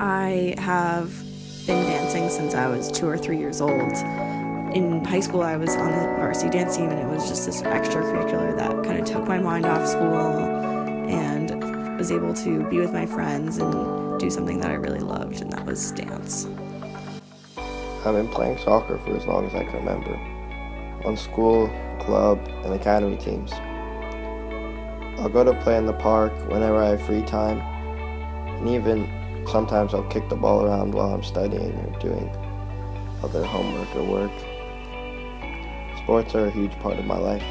I have been dancing since I was 2 or 3 years old. In high school, I was on the varsity dance team, and it was just this extracurricular that kind of took my mind off school and was able to be with my friends and do something that I really loved, and that was dance. I've been playing soccer for as long as I can remember, on school, club, and academy teams. I'll go to play in the park whenever I have free time, and even sometimes I'll kick the ball around while I'm studying or doing other homework or work. Sports are a huge part of my life.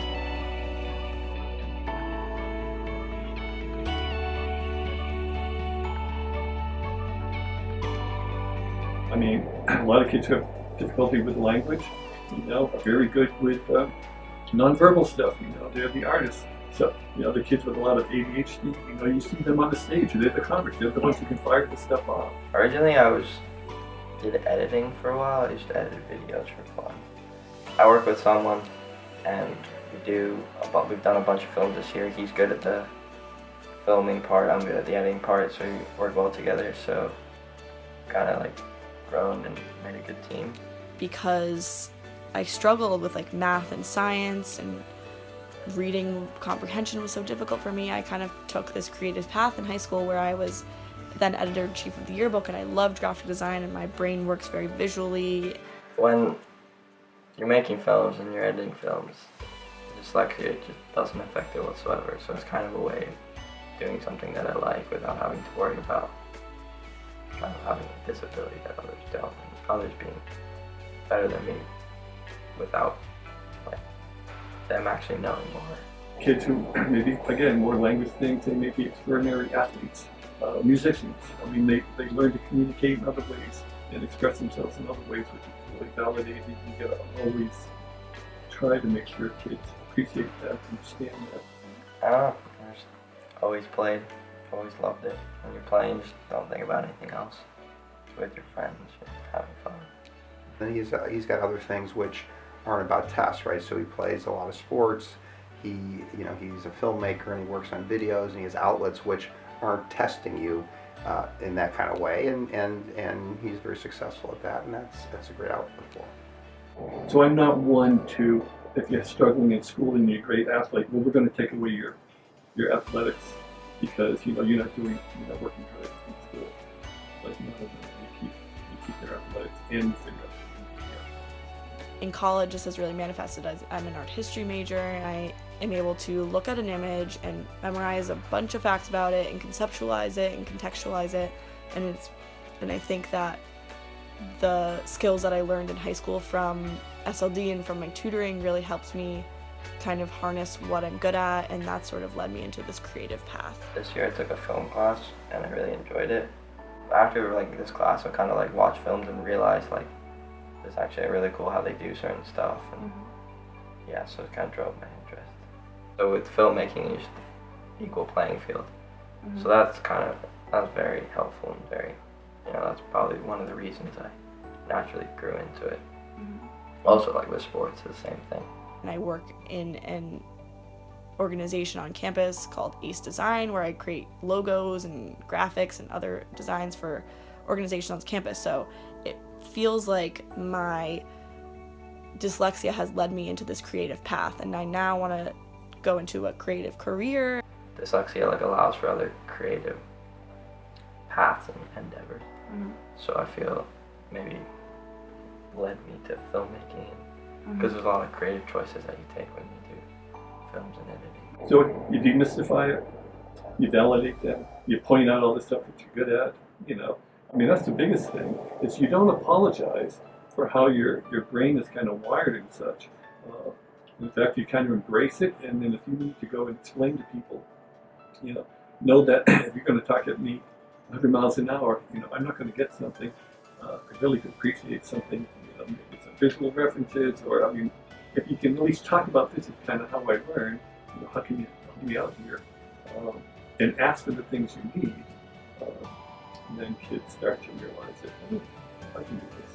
I mean, a lot of kids have difficulty with language, are very good with nonverbal stuff, they're the artists. So, the kids with a lot of ADHD, you see them on the stage, they're the comics, they're the ones who can fire the stuff off. Originally did editing for a while. I used to edit videos for fun. I work with someone and we've done a bunch of films this year. He's good at the filming part, I'm good at the editing part, so we work well together, so kind of grown and made a good team. Because I struggled with math and science, and reading comprehension was so difficult for me, I kind of took this creative path in high school where I was then editor-in-chief of the yearbook, and I loved graphic design and my brain works very visually. When you're making films and you're editing films, dyslexia just doesn't affect it whatsoever, so it's kind of a way of doing something that I like without having to worry about kind of having a disability that others don't, and others being better than me without them actually knowing more. Kids who maybe, again, more language things, they may be extraordinary athletes, musicians. I mean, they learn to communicate in other ways and express themselves in other ways, which is really validating. You gotta always try to make sure kids appreciate that, understand that. I just always played, always loved it. When you're playing, you just don't think about anything else. With your friends, you're having fun. And he's got other things which aren't about tests, right? So he plays a lot of sports. He's a filmmaker and he works on videos, and he has outlets which aren't testing you in that kind of way, and he's very successful at that, and that's a great outlet for him. So I'm not one to, if you're struggling in school and you're a great athlete, well, we're going to take away your athletics because you're not working hard in school. Like none of them, you keep their athletics and cigarettes. In college, this has really manifested as I'm an art history major, and I am able to look at an image and memorize a bunch of facts about it and conceptualize it and contextualize it. And I think that the skills that I learned in high school from SLD and from my tutoring really helps me kind of harness what I'm good at, and that sort of led me into this creative path. This year I took a film class and I really enjoyed it. After this class, I kind of watch films and realize it's actually really cool how they do certain stuff, and yeah, so it kind of drove my interest. So with filmmaking, you should equal playing field. So that's very helpful and very, that's probably one of the reasons I naturally grew into it. Also, with sports, it's the same thing. And I work in an organization on campus called ACE Design, where I create logos and graphics and other designs for organizations on campus. So it feels like my dyslexia has led me into this creative path, and I now want to go into a creative career. Dyslexia allows for other creative paths and endeavors. So I feel maybe led me to filmmaking, because there's a lot of creative choices that you take when you do films and editing. So you demystify it, you validate them, you point out all the stuff that you're good at, I mean, that's the biggest thing, is you don't apologize for how your brain is kind of wired and such. In fact, you kind of embrace it, and then if you need to go and explain to people, know that if you're going to talk at me 100 miles an hour, I'm not going to get something. I really appreciate something, maybe some visual references, or if you can at least talk about this is kind of how I learn, how can you help me out here? And ask for the things you need. And then kids start to realize that, I can do this.